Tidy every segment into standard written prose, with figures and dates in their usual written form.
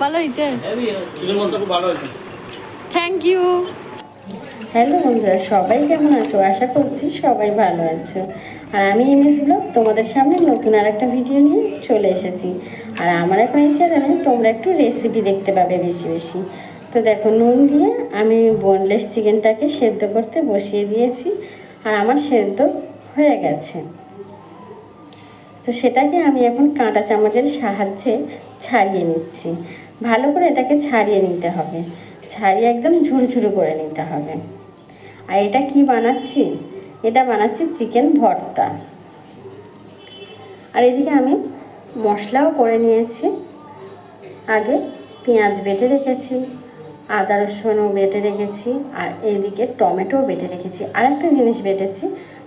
ভালো হয়েছে, thank you. Hello বন্ধুরা, সবাই কেমন আছো? আশা করছি সবাই ভালো আছো। আর আমি এমএস ব্লগ তোমাদের সামনে নতুন আর একটা ভিডিও নিয়ে চলে এসেছি। আর আমার এখন এই চ্যানেলে তোমরা একটু রেসিপি দেখতে পাবে বেশি বেশি। তো দেখো, নুন দিয়ে আমি বোনলেস চিকেনটাকে সেদ্ধ করতে বসিয়ে দিয়েছি। আর আমার সেদ্ধ হয়ে গেছে। তো সেটাকে আমি এখন কাঁটা চামচের সাহায্যে ছাড়িয়ে নিচ্ছি। ভালো করে এটাকে ছাড়িয়ে নিতে হবে, ছাড়িয়ে একদম ঝুরঝুরু করে নিতে হবে। আর এটা কি বানাচ্ছি? এটা বানাচ্ছি চিকেন ভর্তা। আর এদিকে আমি মশলাও করে নিয়েছি। আগে পেঁয়াজ বেটে রেখেছি, আদা রসুনও বেটে রেখেছি, আর এইদিকে টমেটোও বেটে রেখেছি। আর একটা জিনিস বেটেছি,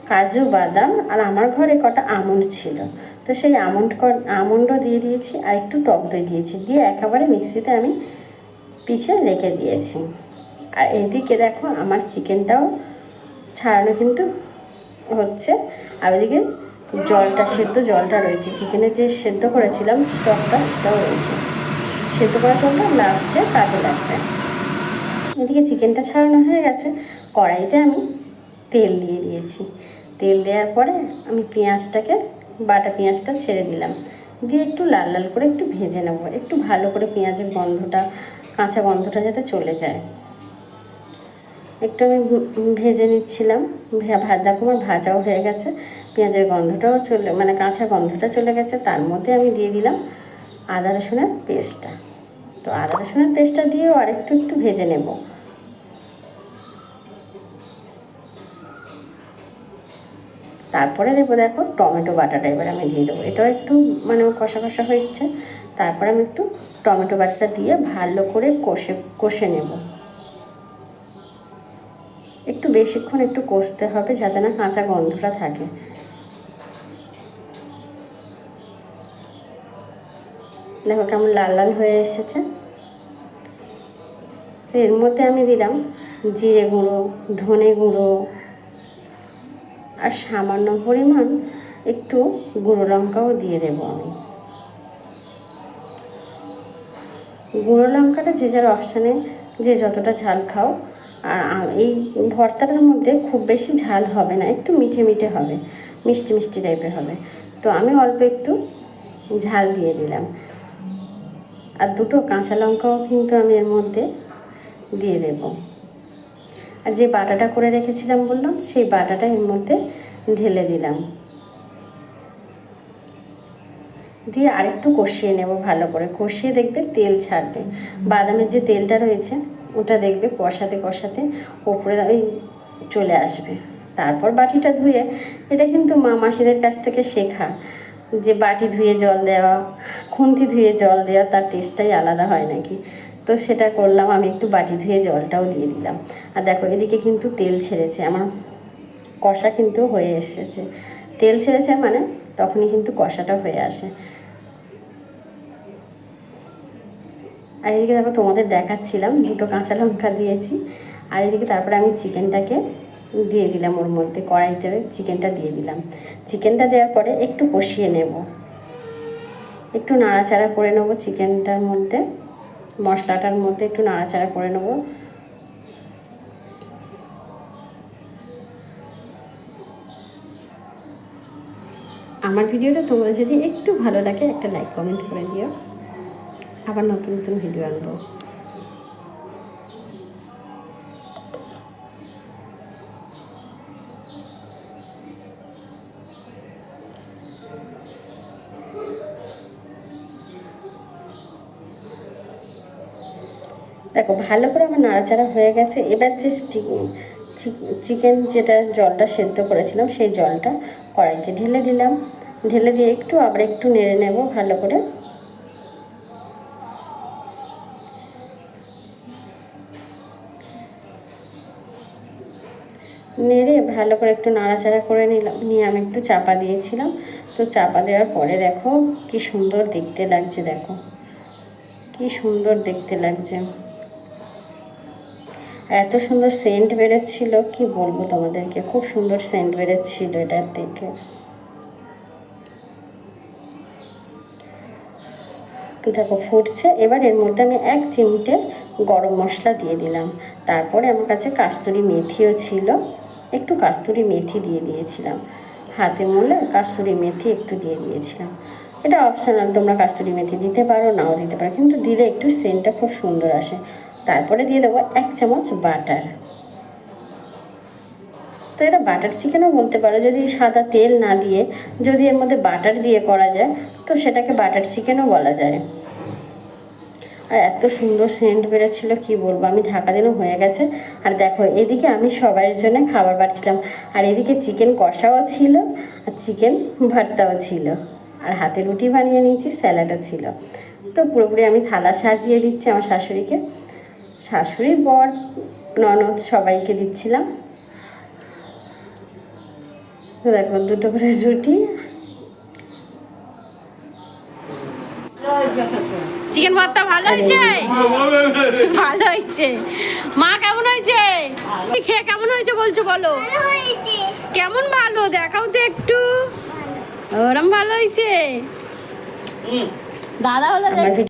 কাজু বাদাম, আর আমার ঘরে কটা আমন্ড ছিল, তো সেই আমন্ডও দিয়ে দিয়েছি, আর একটু টক দই দিয়েছি, দিয়ে একেবারে মিক্সিতে আমি পিষে রেখে দিয়েছি। আর এদিকে দেখো, আমার চিকেনটাও ছাড়ানো কিন্তু হচ্ছে। আর ওইদিকে জলটা রয়েছে, চিকেনের যে সেদ্ধ করেছিলাম স্টকটা, সেটাও রয়েছে। সেদ্ধ করা জলটা লাস্টে কাজে লাগবে। এদিকে চিকেনটা ছাড়ানো হয়ে গেছে। কড়াইতে আমি তেল দিয়ে দিয়েছি। তেল দেওয়ার পরে আমি বাটা পেঁয়াজটা ছেড়ে দিলাম, দিয়ে একটু লাল লাল করে একটু ভেজে নেবো, একটু ভালো করে পেঁয়াজের কাঁচা গন্ধটা যাতে চলে যায়। একটু আমি ভেজে নিচ্ছিলাম। দেখো আমার ভাজাও হয়ে গেছে, পেঁয়াজের গন্ধটাও কাঁচা গন্ধটা চলে গেছে। তার মধ্যে আমি দিয়ে দিলাম আদা রসুনের পেস্টটা। তো আদা রসুনের পেস্টটা দিয়েও আরেকটু একটু ভেজে নেব। তারপরে দেবো, দেখো টমেটো বাটাটা এবার আমি দিয়ে দেবো। এটাও একটু কষা কষা হচ্ছে। তারপরে আমি একটু টমেটো বাটাটা দিয়ে ভালো করে কষে নেব। একটু বেশিক্ষণ একটু কষতে হবে, যাতে না কাঁচা গন্ধটা থাকে। দেখো কেমন লাল লাল হয়ে এসেছে। এর মধ্যে আমি দিলাম জিরে গুঁড়ো, ধনে গুঁড়ো, আর সামান্য পরিমাণ একটু গুঁড়ো লঙ্কাও দিয়ে দেবো আমি। গুঁড়ো লঙ্কাটা যে যার অপশানে, যে যতটা ঝাল খাও। আর এই ভর্তাটার মধ্যে খুব বেশি ঝাল হবে না, একটু মিঠে মিঠে হবে, মিষ্টি মিষ্টি টাইপের হবে। তো আমি অল্প একটু ঝাল দিয়ে দিলাম। আর দুটো কাঁচা লঙ্কাও কিন্তু আমি এর মধ্যে দিয়ে দেব। আর যে বাটাটা করে রেখেছিলাম বললাম, সেই বাটাটা এর মধ্যে ঢেলে দিলাম, দিয়ে আরেকটু কষিয়ে নেব। ভালো করে কষিয়ে দেখবে তেল ছাড়বে। বাদামের যে তেলটা রয়েছে ওটা দেখবে কষাতে কষাতে ওপরে ওই চলে আসবে। তারপর বাটিটা ধুয়ে, এটা কিন্তু মা মাসিদের কাছ থেকে শেখা, যে বাটি ধুয়ে জল দেওয়া, খুন্তি ধুয়ে জল দেওয়া, তার টেস্টটাই আলাদা হয় নাকি। তো সেটা করলাম, আমি একটু বাটি ধুয়ে জলটাও দিয়ে দিলাম। আর দেখো এদিকে কিন্তু তেল ছেড়েছে, আমার কষা কিন্তু হয়ে এসেছে। তেল ছেড়েছে মানে তখনই কিন্তু কষাটা হয়ে আসে। আর এদিকে দেখো তোমাদের দেখাচ্ছিলাম, দুটো কাঁচা লঙ্কা দিয়েছি। আর এদিকে তারপরে আমি চিকেনটাকে দিয়ে দিলাম, ওর মধ্যে কড়াইতে চিকেনটা দিয়ে দিলাম। চিকেনটা দেওয়ার পরে একটু কষিয়ে নেব, একটু নাড়াচাড়া করে নেবো। চিকেনটার মধ্যে, মশলাটার মধ্যে একটু নাড়াচাড়া করে নেবো। আমার ভিডিওটা তোমাদের যদি একটু ভালো লাগে, একটা লাইক কমেন্ট করে দিও। আবার নতুন নতুন ভিডিও আনবো। দেখো ভালো করে আমার নাড়াচাড়া হয়ে গেছে। এবার যে চিকেন যেটা জলটা সেদ্ধ করেছিলাম, সেই জলটা কড়াইতে ঢেলে দিলাম। ঢেলে দিয়ে আবার একটু নেড়ে নেব ভালো করে। নেড়ে ভালো করে একটু নাড়াচাড়া করে নিয়ে আমি একটু চাপা দিয়েছিলাম। তো চাপা দেওয়ার পরে দেখো কি সুন্দর দেখতে লাগছে, দেখো কি সুন্দর দেখতে লাগছে। এত সুন্দর সেন্ট বেরোচ্ছিল, কি বলবো তোমাদেরকে, খুব সুন্দর সেন্ট বেরোচ্ছিল এটার থেকে। দেখো ফুটছে। এবার এর মধ্যে আমি 1 চিমটে গরম মশলা দিয়ে দিলাম। তারপরে আমার কাছে কাস্তুরি মেথিও ছিল, একটু কাস্তুরি মেথি দিয়ে দিয়েছিলাম। হাতে মলে কাস্তুরি মেথি একটু দিয়ে দিয়েছিলাম। এটা অপশনাল, তোমরা কাস্তুরি মেথি দিতে পারো, নাও দিতে পারো, কিন্তু দিলে একটু সেন্টটা খুব সুন্দর আসে। তারপরে দিয়ে দেবো 1 চামচ বাটার। তো এটা বাটার চিকেনও বলতে পারো, যদি সাদা তেল না দিয়ে যদি এর মধ্যে বাটার দিয়ে করা যায় তো সেটাকে বাটার চিকেনও বলা যায়। আর এত সুন্দর সেন্ট বেরোচ্ছিলো কি বলবো, আমি ঢাকা দিনও হয়ে গেছে। আর দেখো এদিকে আমি সবার জন্য খাবার বাড়ছিলাম, আর এদিকে চিকেন কষাও ছিল আর চিকেন ভর্তাও ছিল, আর হাতে রুটি বানিয়ে নিয়েছি, স্যালাডও ছিল। তো পুরোপুরি আমি থালা সাজিয়ে দিচ্ছি আমার শাশুড়িকে, শাশুড়ি, বর, ননদ সবাইকে দিচ্ছিলাম। তো দেখো 2টো করে রুটি। চিকেন ভর্তা ভালো হয়েছে, ভালো হয়েছে। মা কেমন হয়েছে, খেয়ে কেমন হয়েছে বলছো, বলো কেমন ভালো, দেখাও তো একটু। ওরম ভালো হয়েছে দাদা হলে